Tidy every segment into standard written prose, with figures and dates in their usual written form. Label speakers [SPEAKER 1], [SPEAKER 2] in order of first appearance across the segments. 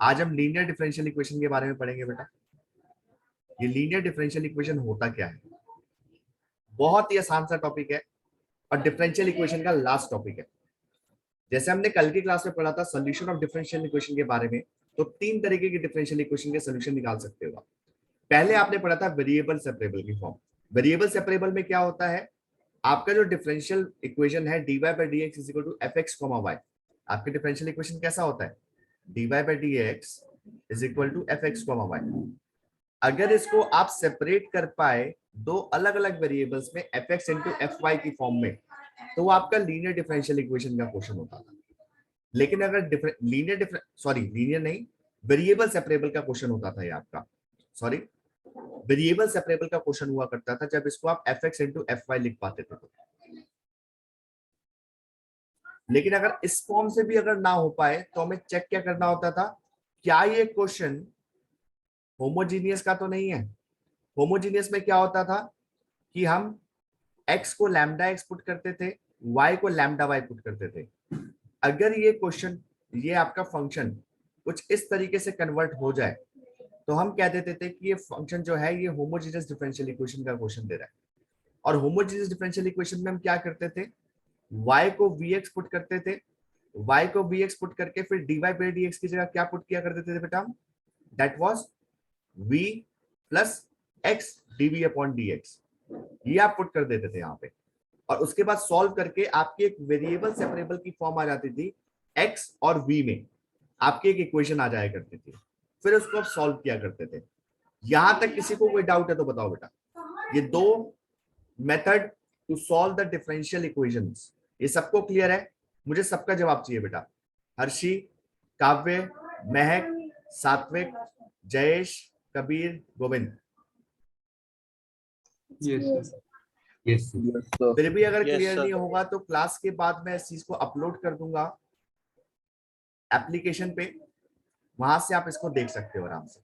[SPEAKER 1] आज हम linear differential equation के बारे में पढ़ेंगे बेटा। ये लीनियर डिफरेंशियल इक्वेशन होता क्या है, बहुत ही आसान सा टॉपिक है और डिफरेंशियल इक्वेशन का लास्ट टॉपिक है। जैसे हमने कल की क्लास में पढ़ा था सॉल्यूशन ऑफ डिफरेंशियल इक्वेशन के बारे में, तो तीन तरीके की डिफरेंशियल इक्वेशन के सोल्यूशन निकाल सकते हो आप। पहले आपने पढ़ा था वेरिएबल सेपरेबल की फॉर्म। वेरिएबल सेपरेबल में क्या होता है, आपका जो डिफरेंशियल इक्वेशन है dy by dx is equal to fx, y। आपके डिफरेंशियल इक्वेशन कैसा होता है, dy by dx is equal to fx, y। अगर इसको आप सेपरेट कर पाए दो अलग अलग वेरिएबल्स में fx इंटू fy की फॉर्म में, तो वो आपका लीनियर डिफरेंशियल इक्वेशन का क्वेश्चन होता था। लेकिन अगर लीनियर नहीं, वेरिएबल सेपरेबल का क्वेश्चन होता था ये आपका, वेरिएबल सेपरेबल का क्वेश्चन हुआ करता था जब इसको आप fx इंटू fy लिख पाते थे। लेकिन अगर इस फॉर्म से भी अगर ना हो पाए तो हमें चेक क्या करना होता था, क्या ये क्वेश्चन होमोजीनियस का तो नहीं है। होमोजीनियस में क्या होता था कि हम x को लैम्डा x पुट करते थे, y को लैम्डा y पुट करते थे। अगर ये क्वेश्चन, ये आपका फंक्शन कुछ इस तरीके से कन्वर्ट हो जाए तो हम कह देते थे कि ये फंक्शन जो है ये होमोजीनियस डिफरेंशियल इक्वेशन का क्वेश्चन दे रहा है। और होमोजीनियस डिफरेंशियल इक्वेशन में हम क्या करते थे, y को vx पुट करते थे, y को vx पुट करके फिर dy by dx की जगह क्या पुट किया करते थे बेटा हम, that was v plus x dv upon dx, ये आप पुट कर देते थे यहाँ पे। और उसके बाद सॉल्व करके आपकी एक वेरिएबल सेपरेबल की फॉर्म आ जाती थी, x और v में आपकी एक इक्वेशन आ जाया करती थी, फिर उसको आप सॉल्व किया करते थे। यहां तक किसी को कोई डाउट है तो बताओ बेटा। ये दो method to solve the differential equations, ये सबको क्लियर है? मुझे सबका जवाब चाहिए बेटा। हर्षी, काव्य, महक, सात्विक, जयेश, कबीर, गोविंद।
[SPEAKER 2] यस
[SPEAKER 1] फिर भी अगर
[SPEAKER 3] Yes,
[SPEAKER 1] क्लियर
[SPEAKER 3] sir.
[SPEAKER 1] नहीं होगा तो क्लास के बाद मैं इस चीज को अपलोड कर दूंगा एप्लीकेशन पे, वहां से आप इसको देख सकते हो आराम से।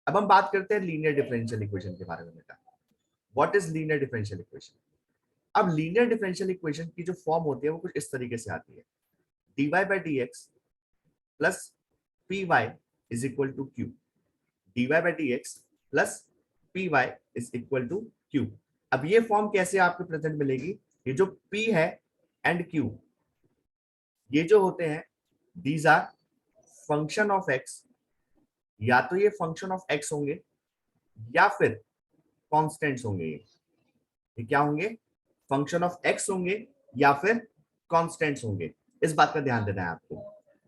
[SPEAKER 1] अब हम बात करते हैं लीनियर डिफरेंशियल इक्वेशन के बारे में बेटा। What is linear differential equation? अब लीनियर डिफरेंशियल इक्वेशन की जो फॉर्म होती है वो कुछ इस तरीके से आती है, dy by dx plus py is equal to q, dy by dx plus py is equal to q। अब ये फॉर्म कैसे आपको प्रेजेंट मिलेगी, ये जो p है एंड q, ये जो होते हैं these are function of x, या तो ये फंक्शन ऑफ x होंगे या फिर कॉन्स्टेंट्स होंगे। ये क्या होंगे, फंक्शन ऑफ x होंगे या फिर कॉन्स्टेंट्स होंगे। इस बात का ध्यान देना है आपको।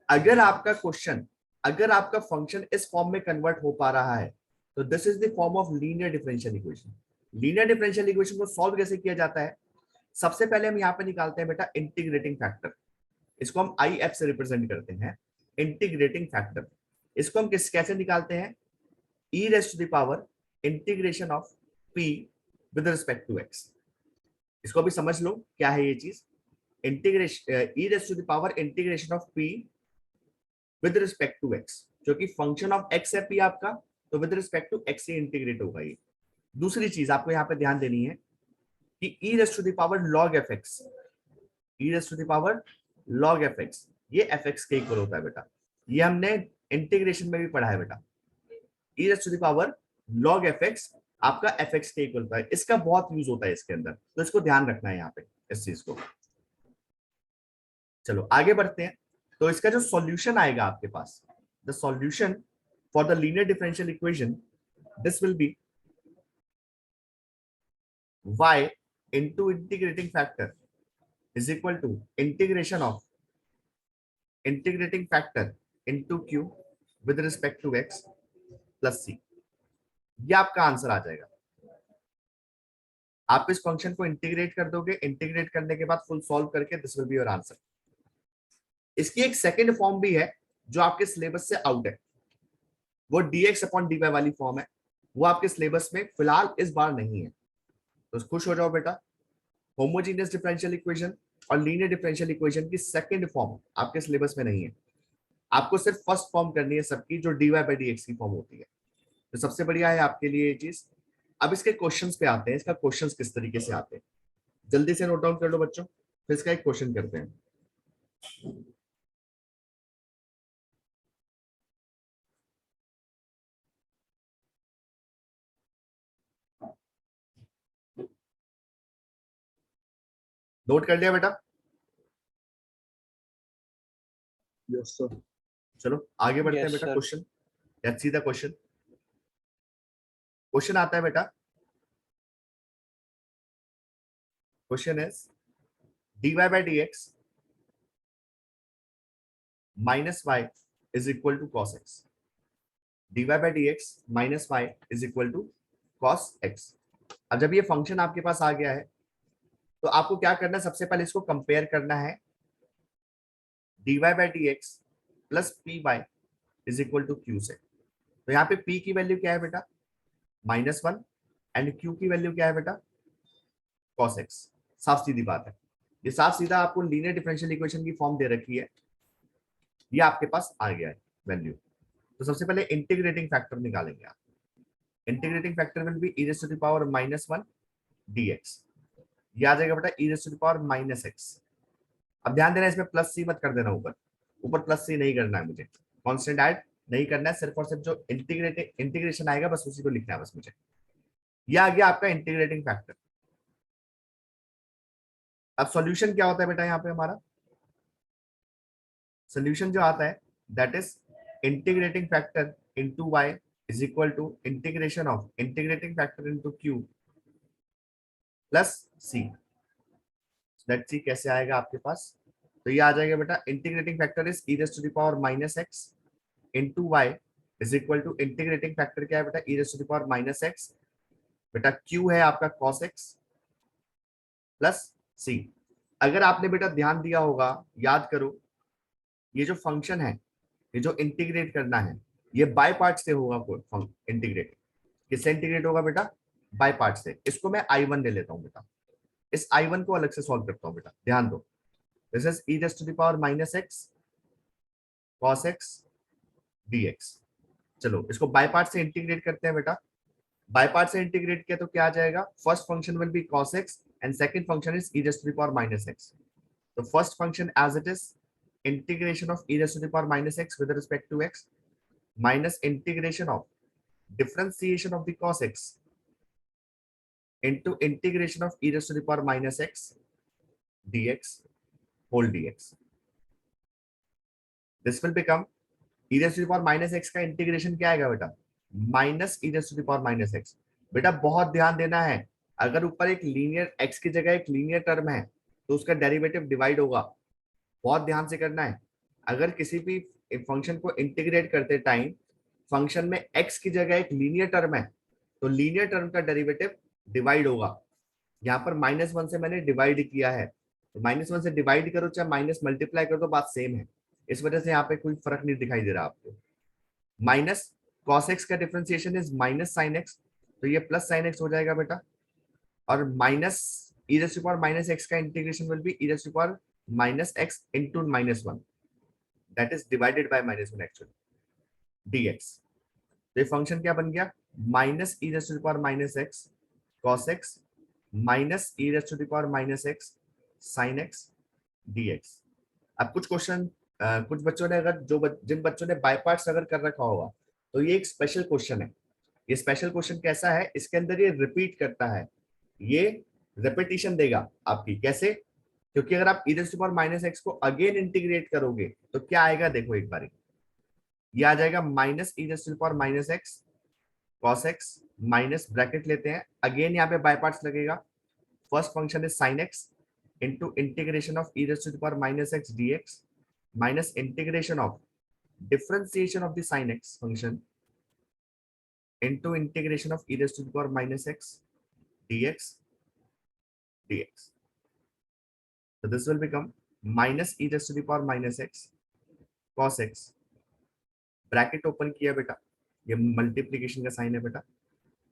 [SPEAKER 1] अगर आपका क्वेश्चन, अगर आपका फंक्शन इस फॉर्म में कन्वर्ट हो पा रहा है तो this is the form of linear differential equation. Linear differential equation को सॉल्व कैसे किया जाता है, सबसे पहले हम यहाँ पे निकालते हैं बेटा इंटीग्रेटिंग फैक्टर। इसको हम आई एफ से रिप्रेजेंट करते हैं, इंटीग्रेटिंग फैक्टर। इसको हम कैसे निकालते हैं, e raise to the power integration of p with respect to x। इसको अभी समझ लो क्या है ये चीज, integration e raise to the power integration of p with respect to x, जो कि फंक्शन ऑफ x है p आपका, तो विद रिस्पेक्ट टू x से इंटीग्रेट होगा ये। दूसरी चीज आपको यहाँ पे ध्यान देनी है कि e raise to the power log fx, e raise to the power log fx, ये fx के इक्वल होता है बेटा। ये हमने इंटीग्रेशन में भी पढ़ा है बेटा, e raise to the power log fx आपका fx के इक्वल होता है। इसका बहुत यूज होता है इसके अंदर, तो इसको ध्यान रखना है यहाँ पे इस चीज को। चलो आगे बढ़ते हैं। तो इसका जो सॉल्यूशन आएगा आपके पास, the solution for the linear differential equation, this will be y into integrating factor is equal to integration of integrating factor into q with respect to x plus c। ये आपका आंसर आ जाएगा। आप इस function को integrate कर दोगे, integrate करने के बाद फुल सॉल्व करके this will be your answer. इसकी एक सेकंड फॉर्म भी है जो आपके सिलेबस से आउट है, वो dx अपॉन dy वाली फॉर्म है, वो आपके सिलेबस में फिलहाल इस बार नहीं है। तो खुश हो जाओ बेटा, होमोजेनियस डिफरेंशियल इक्वेशन और लीनियर डिफरेंशियल इक्वेशन की सेकंड फॉर्म आपके सिलेबस में नहीं है। आपको सिर्फ फर्स्ट फॉर्म करनी है सबकी, जो dy by dx की फॉर्म होती है। तो सबसे बढ़िया है आपके लिए ये चीज। अब इसके क्वेश्चंस पे आते हैं, इसका क्वेश्चंस किस तरीके से आते हैं, जल्दी से नोट डाउन कर लो बच्चों, फिर इसका एक क्वेश्चन करते हैं। नोट कर लिया बेटा?
[SPEAKER 2] Yes, sir.
[SPEAKER 1] चलो आगे बढ़ते हैं
[SPEAKER 3] Yes,
[SPEAKER 1] बेटा।
[SPEAKER 3] sir.
[SPEAKER 1] Question, let's see the question. Question आता है बेटा, question is dy by dx minus y is equal to cos x. dy by dx minus y is equal to cos x. अब जब ये फंक्शन आपके पास आ गया है तो आपको क्या करना है, सबसे पहले इसको कंपेयर करना है dy by dx plus p y is equal to q से। तो यहाँ पे p की वैल्यू क्या है बेटा, -1, एंड q की वैल्यू क्या है बेटा, cos x। साफ सीधी बात है, ये साफ सीधा आपको लीनियर डिफरेंशियल इक्वेशन की फॉर्म दे रखी है, ये आपके पास आ गया है वैल्यू। तो सबसे पहले इंटीग्रेटिंग फैक्टर निकालेंगे आप। Integrating factor will be e raised to the power -1 dx। ये आ जाएगा बेटा e raised to the power -x। अब ध्यान देना, इसमें प्लस सी मत कर देना, ऊपर ऊपर प्लस सी नहीं करना है मुझे, कांस्टेंट ऐड नहीं करना है, सिर्फ और सिर्फ जो इंटीग्रेशन आएगा बस उसी को लिखना है बस मुझे। ये आ गया आपका इंटीग्रेटिंग फैक्टर। अब सॉल्यूशन क्या होता है बेटा, यहाँ पे हमारा सोल्यूशन जो आता है that is integrating factor into y is equal to integration of integrating factor into q plus c। Let's see कैसे आएगा आपके पास। तो ये आ जाएगा बेटा, integrating factor is e raised to the power -x into y is equal to integrating factor क्या है बेटा, e raised to the power -x, बेटा q है आपका cos x प्लस c। अगर आपने बेटा ध्यान दिया होगा, याद करो, ये जो फंक्शन है, ये जो इंटीग्रेट करना है, ये बाय पार्ट से होगा। इंटीग्रेट किससे इंटीग्रेट होगा बेटा, बाय पार्ट से। इसको मैं I1 ले लेता हूं बेटा, इस I1 को अलग से सॉल्व करता हूं बेटा, ध्यान दो। This is e raised to the power -x cos x dx। चलो इसको बाय पार्ट से इंटीग्रेट करते हैं बेटा। बाय पार्ट से इंटीग्रेट किया तो क्या आ जाएगा, first function will be cos x and second function is e raised to the power -x। तो first function as it is integration of e raised to the power -x with respect to x minus integration of differentiation of the cos x into integration of e raised to the power -x dx whole dx. This will become e raised to the power -x का integration क्या आएगा बेटा, minus e raised to the power -x। बेटा बहुत ध्यान देना है, अगर ऊपर एक लीनियर x की जगह एक लीनियर टर्म है तो उसका डेरिवेटिव डिवाइड होगा, बहुत ध्यान से करना है। अगर किसी भी फंक्शन को इंटीग्रेट करते टाइम फंक्शन में x की जगह एक लीनियर टर्म है तो लीनियर टर्म का डेरिवेटिव डिवाइड होगा। यहाँ पर -1 से मैंने डिवाइड किया है, तो -1 से डिवाइड करो चाहे माइनस मल्टीप्लाई करो तो बात सेम है, इस वजह से यहाँ पे कोई फर्क नहीं दिखाई दे रहा आपको। माइनस cos x का differentiation is minus sin x, तो ये प्लस sin x हो जाएगा बेटा, और minus e raised to the power -x का integration will be e raised to the power -x into -1 that is divided by -1 actually dx। तो ये function क्या बन गया, minus e raised to the power -x cos x minus e raised to the power -x sin x dx। अब कुछ question कुछ बच्चों ने अगर जिन बच्चों ने बाय पार्ट्स अगर कर रखा होगा तो ये एक स्पेशल क्वेश्चन है। ये स्पेशल क्वेश्चन कैसा है, इसके अंदर ये रिपीट करता है, ये रिपीटिशन देगा आपकी। कैसे, क्योंकि अगर आप e raised to the power -x को अगेन इंटीग्रेट करोगे तो क्या आएगा, देखो एक बार ये आ जाएगा minus e raised to the power -x cos x minus bracket लेते हैं, अगेन यहाँ पे बाय पार्ट्स लगेगा। First function is sin x into integration of e raised to the power -x dx minus integration of differentiation of the sin x function into integration of e raised to the power -x dx dx। So this will become minus e raised to the power -x cos x, bracket open किया बेटा, ये multiplication का sign है बेटा,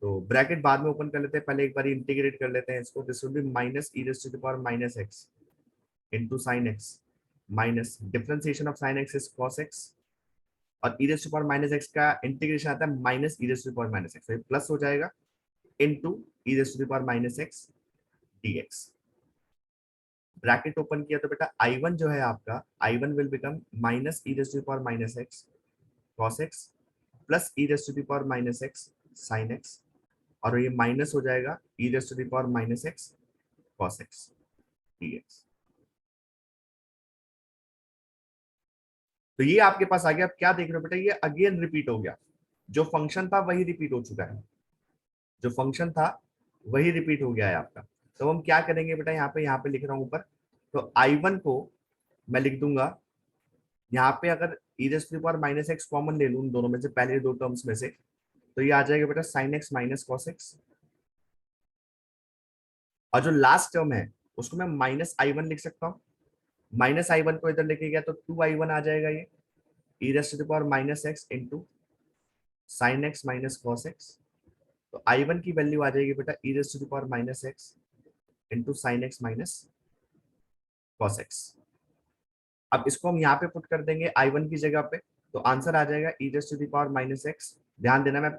[SPEAKER 1] तो bracket बाद में open कर लेते हैं, पहले एक बार इंटीग्रेट कर लेते हैं इसको। This will be minus e raised to the power -x into sin x minus differentiation of sin x is cos x, और e raised to the power -x का इंटीग्रेशन आता है minus e raised to the power -x, तो ये plus हो जाएगा into e raised to the power -x dx। Bracket open किया तो बेटा I1 जो है आपका, I1 will become minus e raised to the power -x cos x plus e raised to the power -x sin x, और ये minus हो जाएगा e raised to the power -x cos x। dx। तो ये आपके पास आ गया। अब क्या देख रहे हो बेटा, ये अगेन रिपीट हो गया। जो फंक्शन था वही रिपीट हो चुका है, जो फंक्शन था वही रिपीट हो गया है आपका। तो हम क्या करेंगे बेटा, यहाँ पे लिख रहा हूं ऊपर। तो I1 को मैं लिख दूंगा यहाँ पे, अगर e raise to the power minus x common ले लूं दोनों में से, पहले दो टर्म्स में से, तो ये आ जाएगा बेटा sign x minus cos x. और जो लास्ट टर्म है उसको मैं माइनस I1 लिख सकता हूँ। माइनस I1 को इधर लेके गया तो 2I1 आ जाएगा, ये e raise to the power minus x into sine x minus cos x. तो I1 की वैल्यू आ जाएगी बेटा e raise to the power minus x into sine x minus cos x. अब इसको हम यहाँ पे पुट कर देंगे I1 की जगह पे, तो आंसर आ जाएगा e raise to the power minus x. ध्यान देना, मैं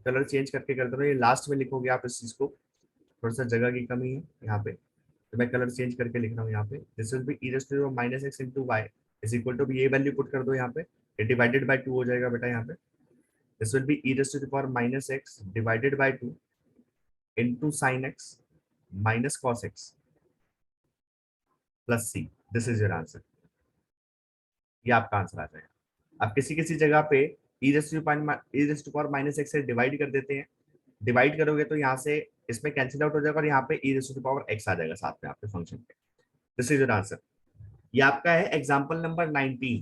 [SPEAKER 1] कलर चेंज करके कर दे रहा हूँ, ये लास्ट में लिखोगे आप इस चीज को, थोड़ा सा जगह की कमी है यहाँ पे, तो मैं कलर चेंज करके लिख रहा हूँ यहाँ पे। This will be e raise to the power minus x into y is equal to, ये वैल्यू पुट कर दो यहाँ पे, ये डिवाइडेड बाय 2 हो जाएगा बेटा यहाँ पे। This will be e raise to the power minus x divided by 2 into sine x minus cos x plus c. This is your answer. ये आपका आंसर आ जाएगा। आप किसी किसी जगह पे e raise to power minus x से डिवाइड कर देते हैं, डिवाइड करोगे तो यहाँ से इसमें कैंसिल आउट हो जाएगा और यहाँ पे e raise to power x आ जाएगा साथ में आपके फंक्शन पे। This is your answer. ये आपका है example number 19।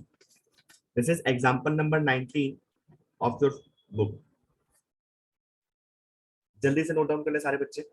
[SPEAKER 1] This is example number 19 of your book. जल्दी से नोट डाउन कर ले सारे बच्चे।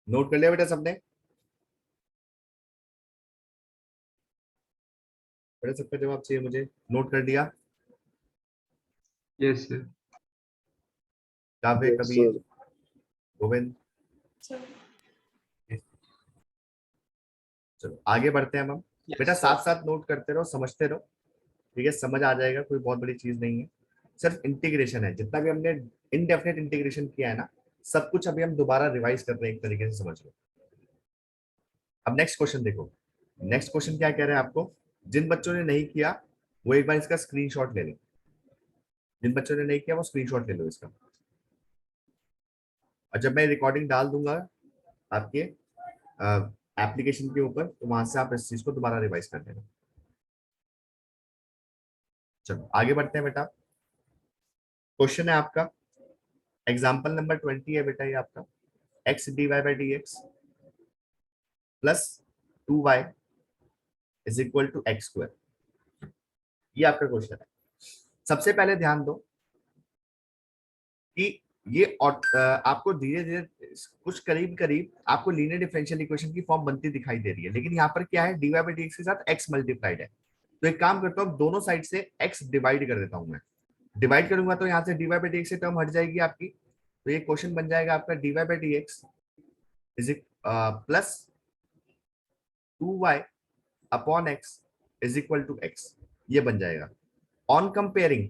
[SPEAKER 1] नोट कर लिया बेटा सबने? बेटा सबका जवाब चाहिए मुझे। नोट कर दिया?
[SPEAKER 3] Yes sir.
[SPEAKER 1] काव्य,
[SPEAKER 2] Yes,
[SPEAKER 1] कबीर,
[SPEAKER 2] sir.
[SPEAKER 1] गोविंद? चलो आगे बढ़ते हैं हम। बेटा साथ साथ नोट करते रहो, समझते रहो, ठीक है? समझ आ जाएगा, कोई बहुत बड़ी चीज नहीं है। सिर्फ इंटीग्रेशन है, जितना भी हमने इनडेफिनेट इंटीग्रेशन किया है ना, सब कुछ अभी हम दोबारा रिवाइज कर रहे हैं, एक तरीके से समझ लो। अब नेक्स्ट क्वेश्चन देखो। नेक्स्ट क्वेश्चन क्या कह रहे हैं आपको? जिन बच्चों ने नहीं किया वो एक बार इसका स्क्रीनशॉट ले लें। जिन बच्चों ने नहीं किया वो स्क्रीनशॉट ले लो इसका। और जब मैं रिकॉर्डिंग डाल दूंगा आपके एप्लीकेशन के ऊपर, तो वहां से आप इस चीज को दोबारा रिवाइज कर लेना। चलो आगे बढ़ते हैं बेटा। क्वेश्चन है आपका एग्जाम्पल नंबर 20 है बेटा, ये आपका x d y by d x plus 2y is equal to x square. ये आपका क्वेश्चन है। सबसे पहले ध्यान दो कि ये आपको धीरे धीरे कुछ करीब करीब आपको लीनियर डिफरेंशियल इक्वेशन की फॉर्म बनती दिखाई दे रही है, लेकिन यहाँ पर क्या है, d y by d x के साथ एक्स मल्टीप्लाइड है। तो एक काम करता हूँ, दोनों साइड से एक्स डिवाइड कर देता हूँ मैं। डिवाइड करूंगा तो यहाँ से d y by d x से टर्म हट जाएगी आपकी, तो ये क्वेश्चन बन जाएगा आपका d y by d x is plus 2y upon x is equal to x. ये बन जाएगा। ऑन कंपेयरिंग,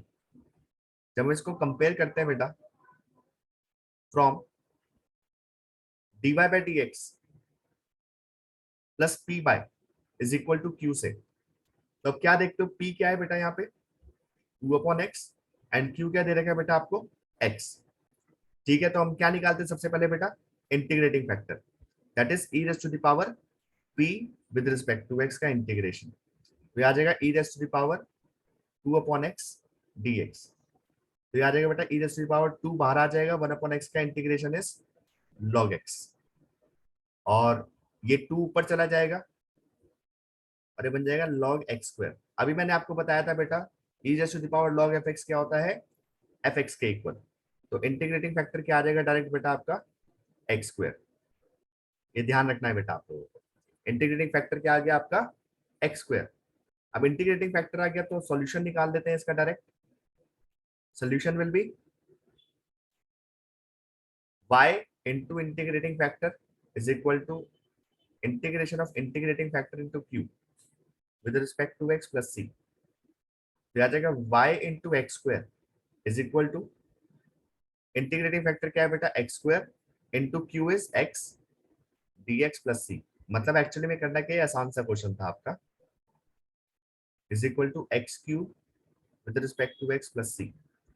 [SPEAKER 1] जब हम इसको कंपेयर करते हैं बेटा from dy by d x plus p by is equal to q से, तो अब क्या देखते हो, p क्या है बेटा यहाँ पे 2 अपॉन एक्स एंड q क्या दे रखा है बेटा आपको x। ठीक है, तो हम क्या निकालते हैं सबसे पहले बेटा, integrating factor, that is e raise to the power p with respect to x का इंटीग्रेशन। तो आ जाएगा e raise to the power 2 upon x dx। तो आ जाएगा बेटा e raise to the power 2 बाहर आ जाएगा, 1 अपॉन एक्स का इंटीग्रेशन इज log x, और ये 2 ऊपर चला जाएगा और ये बन जाएगा log x स्क्वायर। अभी मैंने आपको बताया था बेटा e raise to the power log fx क्या होता है, fx के इक्वल। तो इंटीग्रेटिंग फैक्टर क्या आ जाएगा डायरेक्ट बेटा आपका x स्क्वायर। ये ध्यान रखना है बेटा आप लोगों को। इंटीग्रेटिंग फैक्टर क्या आ गया आपका x स्क्वायर। अब इंटीग्रेटिंग फैक्टर आ गया तो सॉल्यूशन निकाल देते हैं इसका direct. Solution will be y into integrating factor is equal to integration of integrating factor into q with respect to x plus c। तो आ जाएगा y into x square is equal to integrating factor क्या है बेटा x square into q is x dx plus c। मतलब actually में करना क्या है, आसान सा क्वेश्चन था आपका, is equal to x cube with respect to x plus c।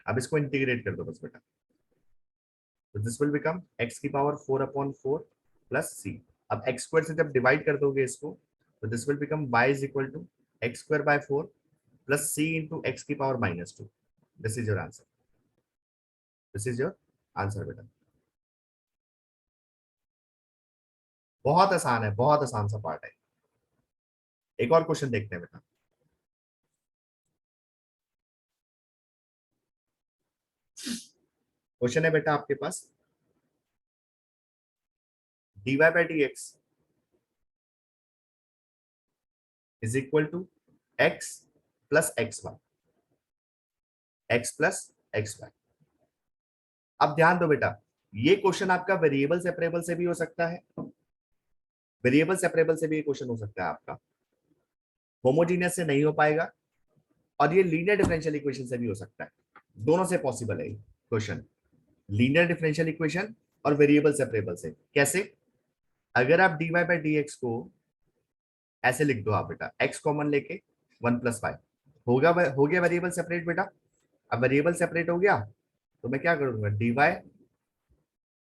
[SPEAKER 1] अब इसको इंटीग्रेट कर दो बस बेटा, तो दिस विल बिकम x की पावर 4/4 प्लस c। अब x स्क्वायर से जब डिवाइड कर दोगे इसको तो this will become y is equal to x square by 4 plus c into x की power -2। This is your answer. This is your answer बेटा। बहुत आसान है, बहुत आसान सा पार्ट है। एक और क्वेश्चन देखते हैं बेटा। क्वेश्चन है बेटा आपके पास dy by dx is equal to x plus x y, x plus x y. अब ध्यान दो बेटा, ये क्वेश्चन आपका वेरिएबल सेपरेबल से भी हो सकता है, वेरिएबल सेपरेबल से भी ये क्वेश्चन हो सकता है आपका, होमोजीनियस से नहीं हो पाएगा, और ये लीनियर डिफरेंशियल इक्वेशन से भी हो सकता है। दोनों से पॉसिबल है ये क्वेश्चन, लीनियर डिफरेंशियल इक्वेशन और वेरिएबल सेपरेबल से। कैसे? अगर आप dy बाई डी एक्स को ऐसे लिख दो आप बेटा, x कॉमन लेके 1 प्लस वाई, हो गया वेरिएबल सेपरेट बेटा। अब वेरिएबल सेपरेट हो गया तो मैं क्या करूंगा, dy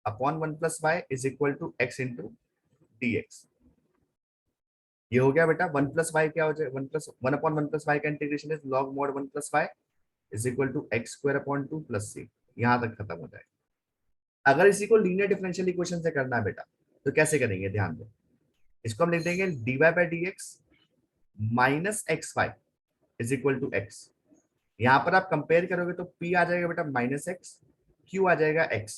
[SPEAKER 1] upon 1 plus y is equal to x into d x. ये हो गया बेटा 1 प्लस वाई क्या हो जाए, 1 अपॉन 1 प्लस वाई का integration is log mod 1 plus y is equal to x square upon 2 plus c. यहां तक खत्म हो जाएगा। अगर इसी को लीनियर डिफरेंशियल इक्वेशन से करना है बेटा तो कैसे करेंगे, ध्यान दो। इसको हम लिख देंगे dy by d x minus x y is equal to x. यहां पर आप कंपेयर करोगे तो p आ जाएगा बेटा माइनस एक्स, q आ जाएगा x,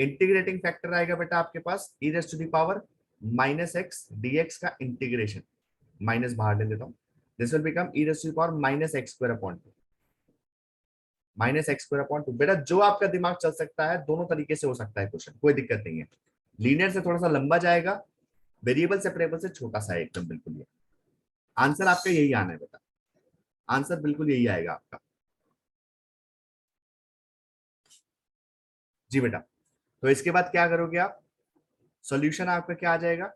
[SPEAKER 1] इंटीग्रेटिंग फैक्टर आएगा बेटा आपके पास e raise to the power minus x dx का इंटीग्रेशन, माइनस बाहर ले लेता हूं, this will become e raise to the power minus x square upon 2, minus x square upon 2। बेटा जो आपका दिमाग चल सकता है दोनों तरीके से हो सकता है क्वेश्चन, कोई दिक्कत नहीं है। लीनियर से थोड़ा सा लंबा जाएगा, वेरिएबल सेपरेबल से छोटा सा है एकदम, बिल्कुल ये आंसर आपका यही आना है बेटा, आंसर बिल्कुल यही आएगा आपका। जी बेटा, तो इसके बाद क्या करोगे आप, सॉल्यूशन आपका क्या आ जाएगा,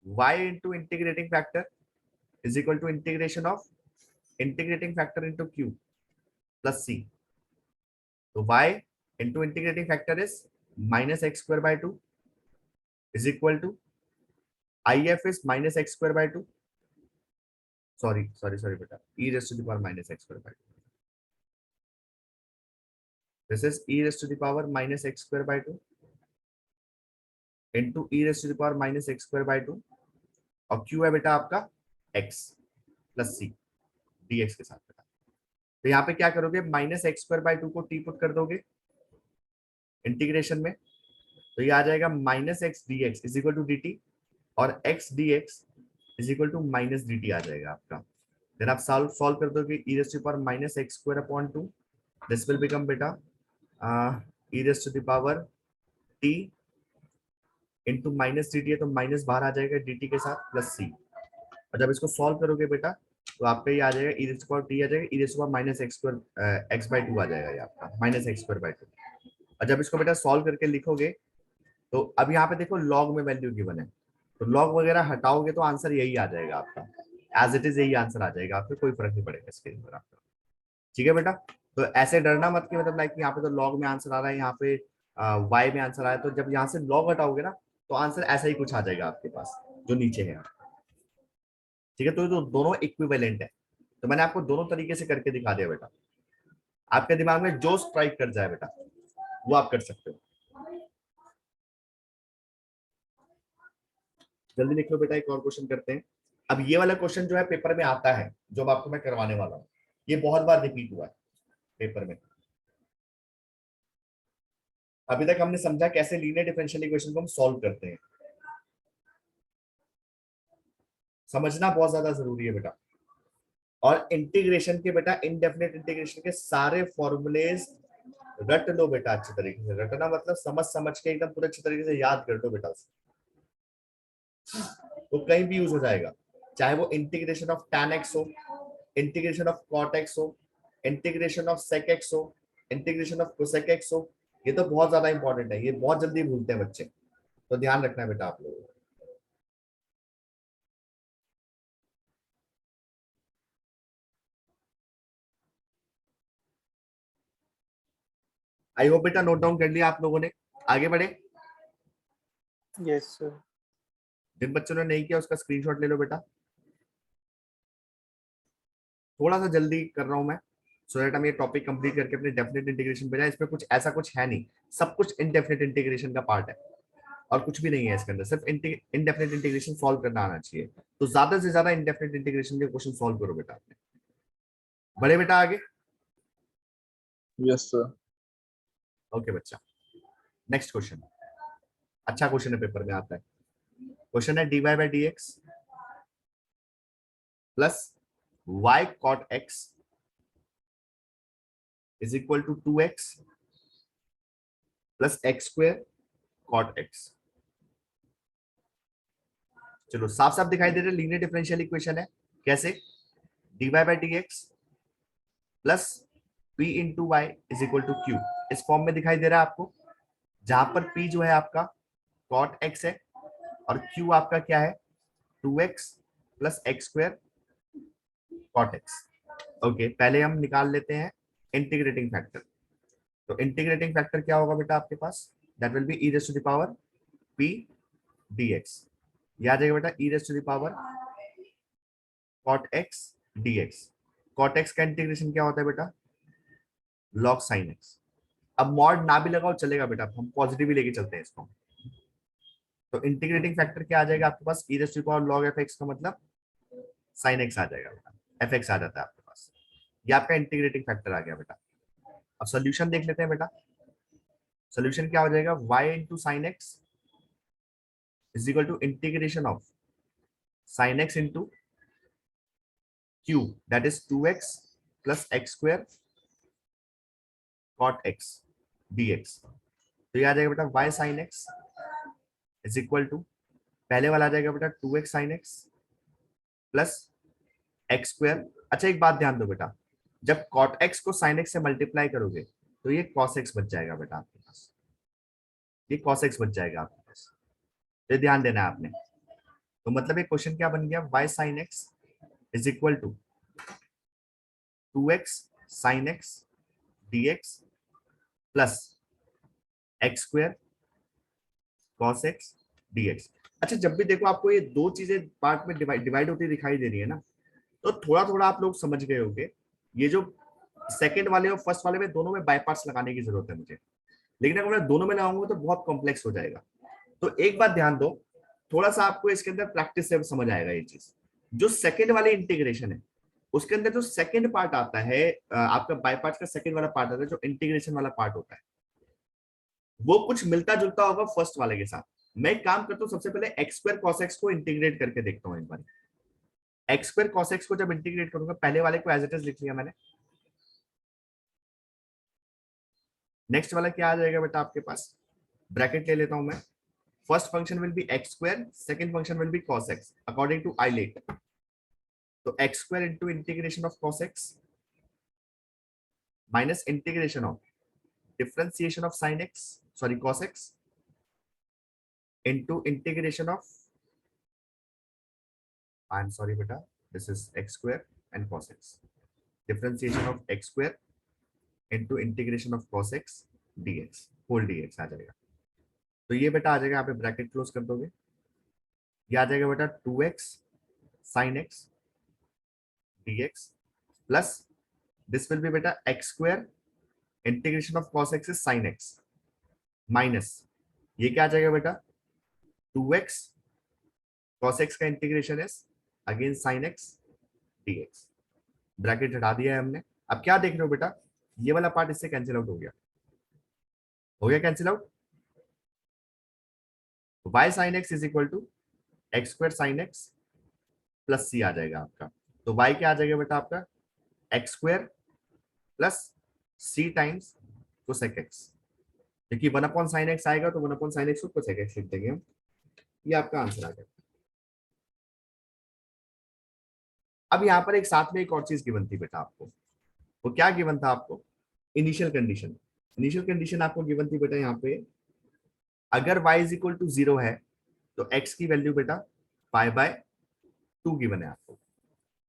[SPEAKER 1] y into integrating factor is equal to integration of integrating factor into q plus c। तो y into integrating factor is minus x square by 2 is equal to if is minus x square by 2, sorry sorry sorry बेटा, e raise to the power minus x square by 2, this is e raise to the power minus x square by 2 into e raise to the power minus x square by 2, और q है बेटा आपका x plus c dx के साथ बेटा। तो यहाँ पे क्या करोगे, माइनस एक्स स्क्वायर बाय 2 को t पुट कर दोगे इंटीग्रेशन में, तो ये आ जाएगा minus x d x is equal to d t, और x d x is equal to minus d t आ जाएगा आपका। फिर आप सॉल्व कर दोगे e raise to the power minus x square upon 2, this will become बेटा e raise to the power t into minus d t है तो माइनस बाहर आ जाएगा डी टी के साथ प्लस सी। और जब इसको सॉल्व करोगे बेटा तो आपका ये आ जाएगा e raise to the power t आ जाएगा, e raise to the power minus x square x by 2 आ जाएगा ये आपका, माइनस एक्स स्क्वायर बाई 2। और जब इसको बेटा सॉल्व करके लिखोगे तो अब यहाँ पे देखो लॉग में वैल्यू गिवन है, तो लॉग वगैरह हटाओगे तो आंसर यही आ जाएगा आपका, एज इट इज यही आंसर आ जाएगा आपको, कोई फर्क नहीं पड़ेगा इसके अंदर आपका। ठीक है बेटा, तो ऐसे डरना मत कि मतलब लाइक यहाँ पे तो लॉग में आंसर आ रहा है, यहाँ पे वाई में आंसर आया, तो जब यहाँ से लॉग हटाओगे ना तो आंसर ऐसा ही कुछ आ जाएगा आपके पास जो नीचे है। ठीक है, तो दोनों इक्विवेलेंट है, तो मैंने आपको दोनों तरीके से करके दिखा दिया बेटा, आपके दिमाग में जो स्ट्राइक कर जाए बेटा वो आप कर सकते हो। जल्दी लिख लो बेटा, एक और क्वेश्चन करते हैं। अब ये वाला क्वेश्चन जो है पेपर में आता है, जो अब आपको मैं करवाने वाला हूँ, ये बहुत बार रिपीट हुआ है पेपर में। अभी तक हमने समझा कैसे लीनियर डिफरेंशियल इक्वेशन को हम सॉल्व करते हैं, समझना बहुत ज्यादा जरूरी है बेटा। और इंटीग्रेशन के बेटा, इनडेफिनेट इंटीग्रेशन के सारे फॉर्मूलेज रट लो बेटा अच्छे तरीके से। रटना मतलब समझ समझ के एकदम पूरे अच्छे तरीके से याद कर दो बेटा उसे। वो कहीं भी यूज हो जाएगा, चाहे वो इंटीग्रेशन ऑफ tan x हो, इंटीग्रेशन ऑफ cot x हो, इंटीग्रेशन ऑफ sec x हो, इंटीग्रेशन ऑफ cosec x हो। ये तो बहुत ज्यादा इंपॉर्टेंट है, ये बहुत जल्दी भूलते हैं बच्चे, तो ध्यान रखना है बेटा आप लोगों को। आई होप बेटा नोट डाउन कर लिया आप लोगों ने। आगे बढ़े।
[SPEAKER 3] Yes sir.
[SPEAKER 1] जिन बच्चों ने नहीं किया उसका स्क्रीनशॉट ले लो बेटा। थोड़ा सा जल्दी कर रहा हूं मैं, सो दैट हम ये टॉपिक कंप्लीट करके अपने डेफिनेट इंटीग्रेशन पे जाए। इसमें कुछ ऐसा कुछ है नहीं, सब कुछ इनडेफिनेट इंटीग्रेशन का पार्ट है और कुछ भी नहीं है इसके अंदर, सिर्फ इनडेफिनेट इंटीग्रेशन सॉल्व करना आना चाहिए। तो ज्यादा से ज्यादा इनडेफिनेट इंटीग्रेशन के क्वेश्चन सॉल्व करो बेटा आपने। बड़े बेटा आगे।
[SPEAKER 2] Yes, sir.
[SPEAKER 1] ओके बच्चा, नेक्स्ट क्वेश्चन। अच्छा क्वेश्चन है, पेपर में आता है। क्वेश्चन है dy by d x plus y cot x is equal to 2x plus x square cot x. चलो साफ साफ दिखाई दे रहा है, लीनियर डिफरेंशियल इक्वेशन है। कैसे? dy by d x plus p into y is equal to q, इस form में दिखाई दे रहा है आपको, जहां पर p जो है आपका cot x है और q आपका क्या है 2x plus x square cot x। Okay, पहले हम निकाल लेते हैं इंटीग्रेटिंग फैक्टर। तो इंटीग्रेटिंग फैक्टर क्या होगा बेटा आपके पास? That will be e raise to the power p dx। ये आ जाएगा बेटा e raise to the power cot x dx। cot x का इंटीग्रेशन क्या होता है बेटा? log sin x। अब मॉड ना भी लगाओ चलेगा बेटा, हम पॉजिटिव ही लेके चलते हैं इसको। तो इंटीग्रेटिंग फैक्टर क्या आ जाएगा आपके पास? e raise to the power log fx का मतलब sin x आ जाएगा बेटा, fx आ जाता है आपके पास। ये आपका इंटीग्रेटिंग फैक्टर आ गया बेटा। अब सोल्यूशन देख लेते हैं बेटा। सोल्यूशन क्या हो जाएगा? y into sine x is equal to integration of sine x into q, that is 2x plus x square cot x dx। तो ये आ जाएगा बेटा y sine x is equal to, पहले वाला आ जाएगा बेटा 2x sine x plus x square. अच्छा एक बात ध्यान दो बेटा, जब कॉट एक्स को साइन एक्स से मल्टीप्लाई करोगे तो ये कॉस एक्स बच जाएगा बेटा आपके पास, ये कॉस एक्स बच जाएगा आपके पास। ये ध्यान देना है आपने। तो मतलब ये क्वेश्चन क्या बन गया? y sin x is equal to 2x sin x dx plus x square cos x dx। अच्छा जब भी देखो आपको ये दो चीजें पार्ट में डिवाइड होती दिखाई दे रही है ना, तो थोड़ा थोड़ा आप लोग समझ गए होंगे। ये जो सेकंड वाले और फर्स्ट वाले में दोनों में बाय पार्ट्स लगाने की जरूरत है मुझे, लेकिन अगर मैं दोनों में लगाऊंगा तो बहुत कॉम्प्लेक्स हो जाएगा। तो एक बात ध्यान दो, थोड़ा सा आपको इसके अंदर प्रैक्टिस से समझ आएगा ये चीज। जो सेकंड वाले इंटीग्रेशन है उसके अंदर जो सेकंड पार्ट आता है, आपका बाय पार्ट्स का सेकंड वाला पार्ट आता है, जो इंटीग्रेशन वाला पार्ट होता है, वो कुछ मिलता जुलता होगा फर्स्ट वाले के साथ। मैं एक काम करता हूँ, सबसे पहले एक्स स्क्वायर कॉस एक्स को इंटीग्रेट करके देखता हूँ एक बार। एक्स स्क्वायर कॉस एक्स को जब इंटीग्रेट करूंगा, पहले वाले को एज इट इज लिख लिया मैंने। नेक्स्ट वाला क्या आ जाएगा बेटा आपके पास? ब्रैकेट ले लेता हूं मैं। First function will be x square, second function will be cos x according to ILATE. तो x square into integration of cos x minus integration of differentiation of sine x, sorry cos x, into integration of, I am sorry बेटा, this is x square and cos x, differentiation of x square into integration of cos x dx, whole dx आ जाएगा। तो ये बेटा आ जाएगा, यहाँ पे bracket close कर दोगे, ये आ जाएगा बेटा 2x sin x dx plus this will B बेटा x square integration of cos x is sin x minus ये क्या आ जाएगा बेटा 2x cos x का integration is again sin x dx। Bracket हटा दिया है हमने। अब क्या देख रहे हो बेटा, ये वाला पार्ट इससे कैंसिल आउट हो गया, cancel out. y sin x is equal to x square sine x plus c आ जाएगा आपका। तो y क्या आ जाएगा बेटा आपका, x square plus c times cosec x, क्योंकि 1 साइन एक्स आएगा तो 1 साइन एक्स को कोसेक एक्स लिख देंगे हम। ये आपका आंसर आ गया। अब यहाँ पर एक साथ में एक और चीज गिवन थी बेटा आपको, वो क्या गिवन था आपको, इनिशियल कंडीशन। इनिशियल कंडीशन आपको गिवन थी बेटा यहाँ पे, अगर y इज इक्वल टू 0 है तो x की वैल्यू बेटा पाई बाय 2 गिवन है आपको,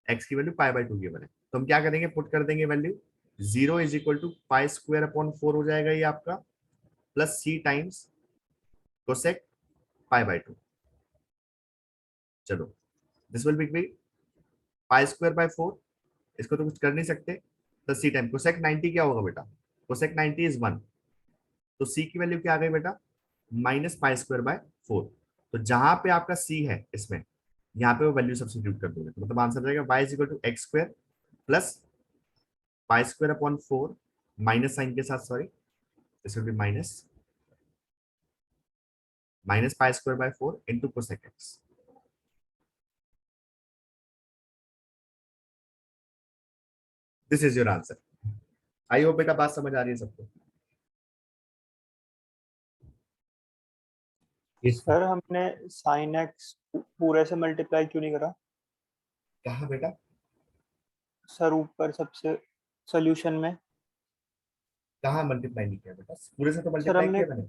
[SPEAKER 1] x की वैल्यू पाई बाय 2 गिवन है। तो हम क्या करेंगे, पुट कर देंगे value, 0 is equal to pi square upon 4 हो जाएगा ये आपका, plus c times cosec pi by 2। चलो this will be pi square by 4, इसको तो कुछ कर नहीं सकते, प्लस सी टाइम कोसेक 90 क्या होगा बेटा, कोसेक 90 इज 1, तो सी की वैल्यू क्या आ गई बेटा, माइनस पाई स्क्वायर बाय 4। तो जहां पे आपका सी है इसमें, यहाँ पे वो वैल्यू सब्स्टिट्यूट कर दोगे, तो मतलब आंसर आ जाएगा y is equal to x square plus pi square upon 4 minus sine के साथ, sorry this will be minus pi square by 4 into cosec x. This is your answer. I hope बेटा बात समझ आ रही है सबको।
[SPEAKER 3] सर हमने साइन एक्स पूरे से मल्टीप्लाई क्यों नहीं करा?
[SPEAKER 1] कहा बेटा,
[SPEAKER 3] सर ऊपर सबसे सॉल्यूशन में।
[SPEAKER 1] कहा मल्टीप्लाई नहीं किया बेटा, पूरे से तो
[SPEAKER 3] सर
[SPEAKER 1] मल्टीप्लाई
[SPEAKER 3] हमने
[SPEAKER 1] किया मैंने।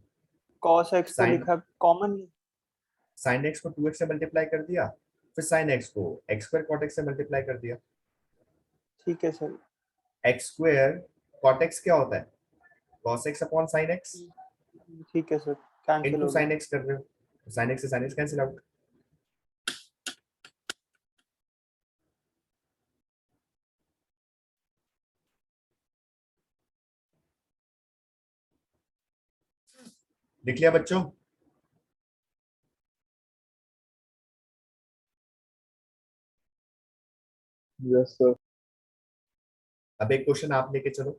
[SPEAKER 3] cos x तो
[SPEAKER 1] साइन
[SPEAKER 3] लिखा कॉमन।
[SPEAKER 1] साइन एक्स को 2x से मल्टीप्लाई कर दिया, फिर साइन एक्स को एक्स स्क्वायर कॉट एक्स से मल्टीप्लाई कर दिया।
[SPEAKER 3] ठीक है सर।
[SPEAKER 1] एक्स स्क्वायर कॉट एक्स क्या होता है, cos x upon sine x
[SPEAKER 3] ठीक है सर, कैंसिल
[SPEAKER 1] इनटू
[SPEAKER 3] हो गया।
[SPEAKER 1] साइन एक्स कर रहे हो, साइन एक्स से साइन एक्स कैंसिल आउट। लिख लिया बच्चों।
[SPEAKER 2] Yes, sir.
[SPEAKER 1] अब एक क्वेश्चन आप लेके चलो,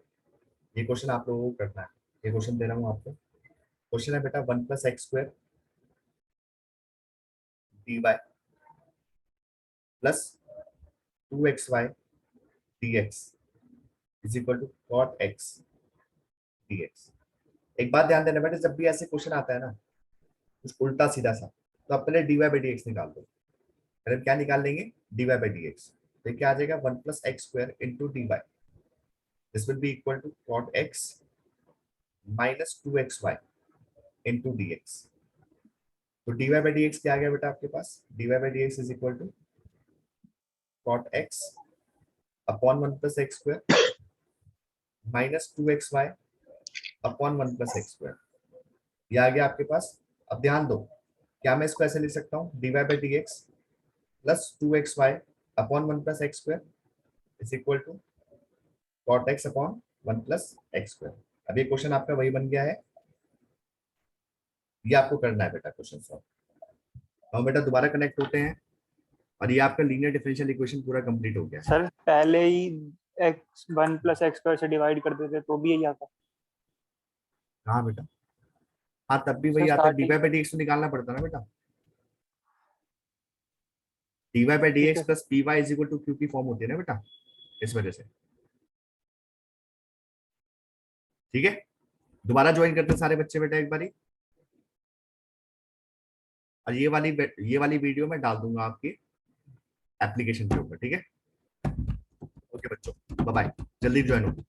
[SPEAKER 1] ये क्वेश्चन आप लोगों को करना है। ये क्वेश्चन दे रहा हूँ आपको, क्वेश्चन है बेटा 1 plus x square d y plus 2xy dx is equal to cot x dx। एक बात ध्यान देना बेटा, जब भी ऐसे क्वेश्चन आता है ना कुछ उल्टा सीधा सा, तो आप पहले dy बाई dx निकाल दो। पहले क्या निकाल लेंगे, dy बाई dx। तो क्या आ जाएगा 1 plus x square into d y, this will be equal to cot x minus 2xy into dx। तो dy बाई dx क्या आ गया बेटा आपके पास, dy by dx is equal to cot x upon 1 plus x square minus 2xy upon 1 plus x square. ये आ गया आपके पास। अब ध्यान दो, क्या मैं इसको ऐसे लिख सकता हूँ, dy by dx plus 2xy upon 1 plus x square is equal to cot x upon 1 plus x square. अब ये क्वेश्चन आपका वही बन गया है, ये आपको करना है बेटा क्वेश्चन सॉल्व। हम बेटा दोबारा कनेक्ट होते हैं, और ये आपका लीनियर डिफरेंशियल इक्वेशन पूरा कंप्लीट हो गया है।
[SPEAKER 3] सर पहले ही x 1 प्लस एक्स स्क्वायर से डिवाइड कर देते तो भी यही आता।
[SPEAKER 1] हाँ बेटा, हाँ तब भी
[SPEAKER 3] सर
[SPEAKER 1] वही आता है, dy
[SPEAKER 3] स्टार्टिंग।
[SPEAKER 1] बाई dx तो निकालना पड़ता है ना बेटा, dy बाई
[SPEAKER 3] ठीक
[SPEAKER 1] dx
[SPEAKER 3] है।
[SPEAKER 1] Plus py is equal to q की फॉर्म होती है ना बेटा, इस वजह से। ठीक है, दोबारा ज्वाइन करते हैं सारे बच्चे बेटा एक बारी, और ये वाली वीडियो मैं डाल दूंगा आपकी एप्लीकेशन के ऊपर। ठीक है, ओके बच्चों, बाय बाय, जल्दी ज्वाइन हो।